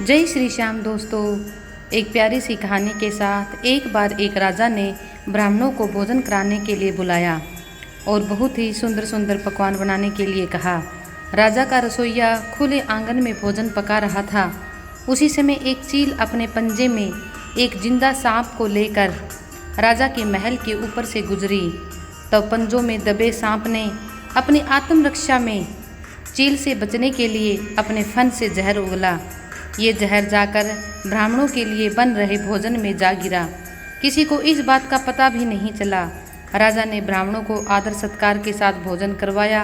जय श्री श्याम दोस्तों। एक प्यारी सी कहानी के साथ एक बार एक राजा ने ब्राह्मणों को भोजन कराने के लिए बुलाया और बहुत ही सुंदर सुंदर पकवान बनाने के लिए कहा। राजा का रसोइया खुले आंगन में भोजन पका रहा था। उसी समय एक चील अपने पंजे में एक जिंदा सांप को लेकर राजा के महल के ऊपर से गुजरी। तब पंजों में दबे सांप ने अपनी आत्मरक्षा में चील से बचने के लिए अपने फन से जहर उगला। ये जहर जाकर ब्राह्मणों के लिए बन रहे भोजन में जा गिरा। किसी को इस बात का पता भी नहीं चला। राजा ने ब्राह्मणों को आदर सत्कार के साथ भोजन करवाया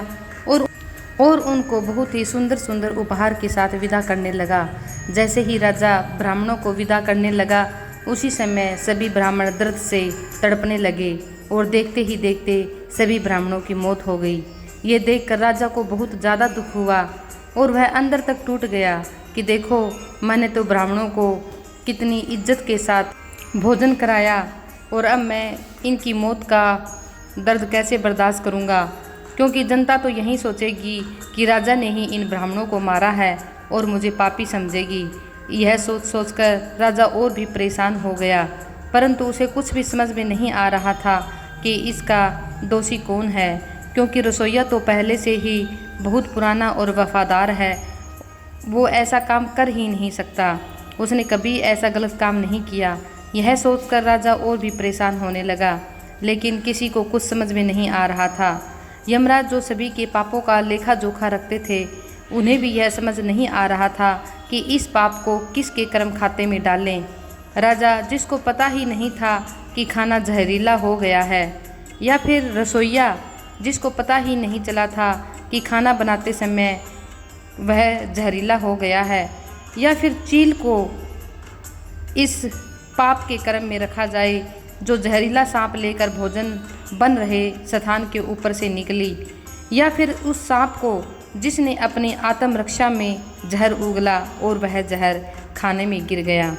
और उनको बहुत ही सुंदर सुंदर उपहार के साथ विदा करने लगा। जैसे ही राजा ब्राह्मणों को विदा करने लगा, उसी समय सभी ब्राह्मण दर्द से तड़पने लगे और देखते ही देखते सभी ब्राह्मणों की मौत हो गई। ये देखकर राजा को बहुत ज़्यादा दुख हुआ और वह अंदर तक टूट गया कि देखो, मैंने तो ब्राह्मणों को कितनी इज्जत के साथ भोजन कराया और अब मैं इनकी मौत का दर्द कैसे बर्दाश्त करूंगा, क्योंकि जनता तो यही सोचेगी कि राजा ने ही इन ब्राह्मणों को मारा है और मुझे पापी समझेगी। यह सोच सोचकर राजा और भी परेशान हो गया, परंतु उसे कुछ भी समझ में नहीं आ रहा था कि इसका दोषी कौन है, क्योंकि रसोइया तो पहले से ही बहुत पुराना और वफादार है। वो ऐसा काम कर ही नहीं सकता, उसने कभी ऐसा गलत काम नहीं किया। यह सोचकर राजा और भी परेशान होने लगा, लेकिन किसी को कुछ समझ में नहीं आ रहा था। यमराज जो सभी के पापों का लेखा जोखा रखते थे, उन्हें भी यह समझ नहीं आ रहा था कि इस पाप को किसके कर्म खाते में डालें। राजा, जिसको पता ही नहीं था कि खाना जहरीला हो गया है, या फिर रसोइया जिसको पता ही नहीं चला था कि खाना बनाते समय वह जहरीला हो गया है, या फिर चील को इस पाप के कर्म में रखा जाए जो जहरीला सांप लेकर भोजन बन रहे स्थान के ऊपर से निकली, या फिर उस सांप को जिसने अपनी आत्मरक्षा में जहर उगला और वह जहर खाने में गिर गया।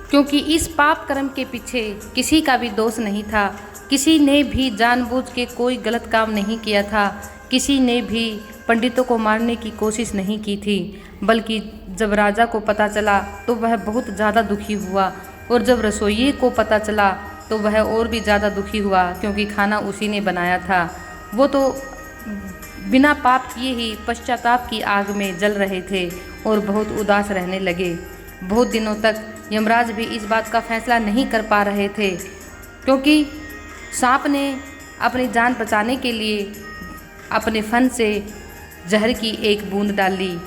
क्योंकि इस पाप कर्म के पीछे किसी का भी दोष नहीं था। किसी ने भी जानबूझ के कोई गलत काम नहीं किया था। किसी ने भी पंडितों को मारने की कोशिश नहीं की थी, बल्कि जब राजा को पता चला तो वह बहुत ज़्यादा दुखी हुआ, और जब रसोइये को पता चला तो वह और भी ज़्यादा दुखी हुआ, क्योंकि खाना उसी ने बनाया था। वो तो बिना पाप किए ही पश्चाताप की आग में जल रहे थे और बहुत उदास रहने लगे। बहुत दिनों तक यमराज भी इस बात का फैसला नहीं कर पा रहे थे, क्योंकि सांप ने अपनी जान बचाने के लिए अपने फन से जहर की एक बूंद डाली,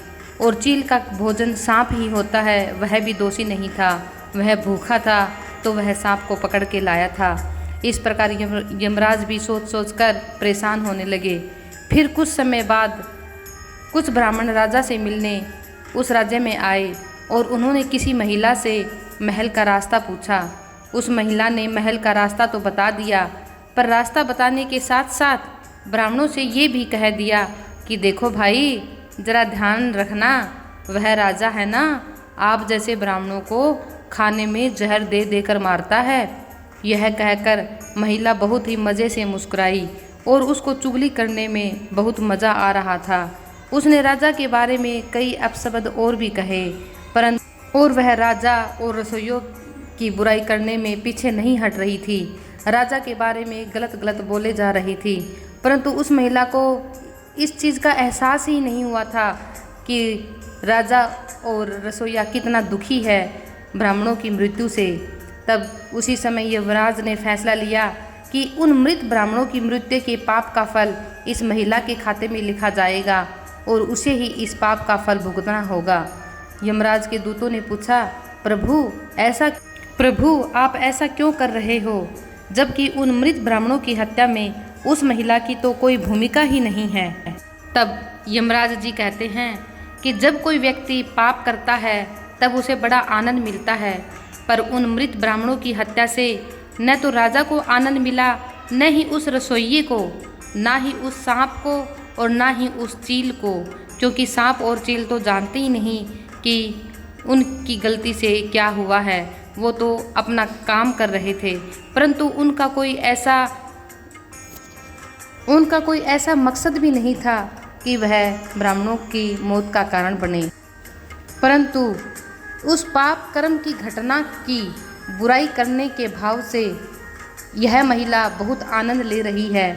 और चील का भोजन सांप ही होता है। वह भी दोषी नहीं था, वह भूखा था तो वह सांप को पकड़ के लाया था। इस प्रकार यमराज भी सोच सोच कर परेशान होने लगे। फिर कुछ समय बाद कुछ ब्राह्मण राजा से मिलने उस राज्य में आए और उन्होंने किसी महिला से महल का रास्ता पूछा। उस महिला ने महल का रास्ता तो बता दिया, पर रास्ता बताने के साथ साथ ब्राह्मणों से ये भी कह दिया कि देखो भाई, ज़रा ध्यान रखना, वह राजा है ना, आप जैसे ब्राह्मणों को खाने में जहर दे देकर मारता है। यह कहकर महिला बहुत ही मज़े से मुस्कुराई और उसको चुगली करने में बहुत मज़ा आ रहा था। उसने राजा के बारे में कई अपशब्द और भी कहे, परंतु और वह राजा और रसोइयों की बुराई करने में पीछे नहीं हट रही थी। राजा के बारे में गलत गलत बोले जा रही थी, परंतु उस महिला को इस चीज़ का एहसास ही नहीं हुआ था कि राजा और रसोइया कितना दुखी है ब्राह्मणों की मृत्यु से। तब उसी समय यमराज ने फैसला लिया कि उन मृत ब्राह्मणों की मृत्यु के पाप का फल इस महिला के खाते में लिखा जाएगा और उसे ही इस पाप का फल भुगतना होगा। यमराज के दूतों ने पूछा, प्रभु आप ऐसा क्यों कर रहे हो, जबकि उन मृत ब्राह्मणों की हत्या में उस महिला की तो कोई भूमिका ही नहीं है। तब यमराज जी कहते हैं कि जब कोई व्यक्ति पाप करता है तब उसे बड़ा आनंद मिलता है, पर उन मृत ब्राह्मणों की हत्या से न तो राजा को आनंद मिला, न ही उस रसोइये को, ना ही उस सांप को और ना ही उस चील को, क्योंकि सांप और चील तो जानते ही नहीं कि उनकी गलती से क्या हुआ है। वो तो अपना काम कर रहे थे, परंतु उनका कोई ऐसा मकसद भी नहीं था कि वह ब्राह्मणों की मौत का कारण बने। परंतु उस पाप कर्म की घटना की बुराई करने के भाव से यह महिला बहुत आनंद ले रही है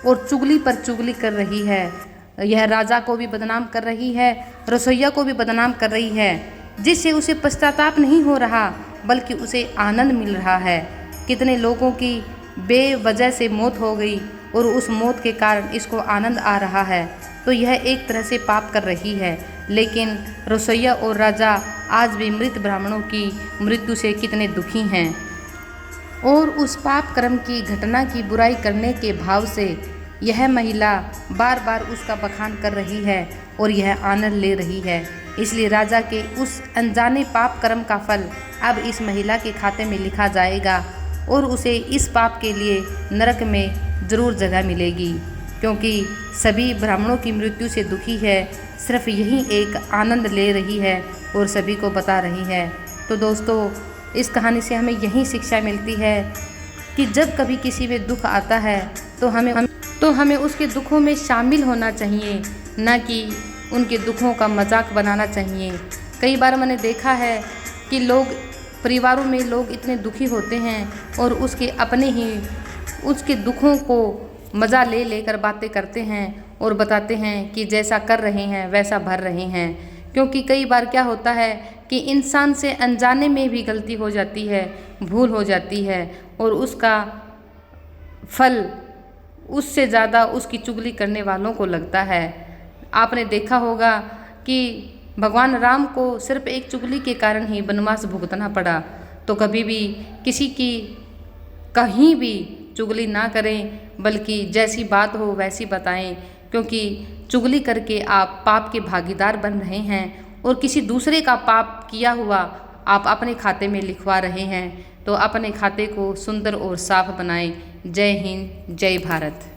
और चुगली पर चुगली कर रही है। यह राजा को भी बदनाम कर रही है, रसोइया को भी बदनाम कर रही है, जिससे उसे पश्चाताप नहीं हो रहा बल्कि उसे आनंद मिल रहा है। कितने लोगों की बेवजह से मौत हो गई और उस मौत के कारण इसको आनंद आ रहा है। तो यह एक तरह से पाप कर रही है। लेकिन रसोइया और राजा आज भी मृत ब्राह्मणों की मृत्यु से कितने दुखी हैं और उस पाप कर्म की घटना की बुराई करने के भाव से यह महिला बार बार उसका बखान कर रही है और यह आनंद ले रही है। इसलिए राजा के उस अनजाने पाप कर्म का फल अब इस महिला के खाते में लिखा जाएगा और उसे इस पाप के लिए नरक में ज़रूर जगह मिलेगी, क्योंकि सभी ब्राह्मणों की मृत्यु से दुखी है, सिर्फ यही एक आनंद ले रही है और सभी को बता रही है। तो दोस्तों, इस कहानी से हमें यही शिक्षा मिलती है कि जब कभी किसी में दुख आता है तो हमें उसके दुखों में शामिल होना चाहिए, ना कि उनके दुखों का मजाक बनाना चाहिए। कई बार मैंने देखा है कि परिवारों में लोग इतने दुखी होते हैं और उसके दुखों को मज़ा ले लेकर बातें करते हैं और बताते हैं कि जैसा कर रहे हैं वैसा भर रहे हैं। क्योंकि कई बार क्या होता है कि इंसान से अनजाने में भी गलती हो जाती है, भूल हो जाती है और उसका फल उससे ज़्यादा उसकी चुगली करने वालों को लगता है। आपने देखा होगा कि भगवान राम को सिर्फ एक चुगली के कारण ही वनवास भुगतना पड़ा। तो कभी भी किसी की कहीं भी चुगली ना करें, बल्कि जैसी बात हो वैसी बताएं, क्योंकि चुगली करके आप पाप के भागीदार बन रहे हैं और किसी दूसरे का पाप किया हुआ आप अपने खाते में लिखवा रहे हैं। तो अपने खाते को सुंदर और साफ बनाएं। जय हिंद, जय भारत।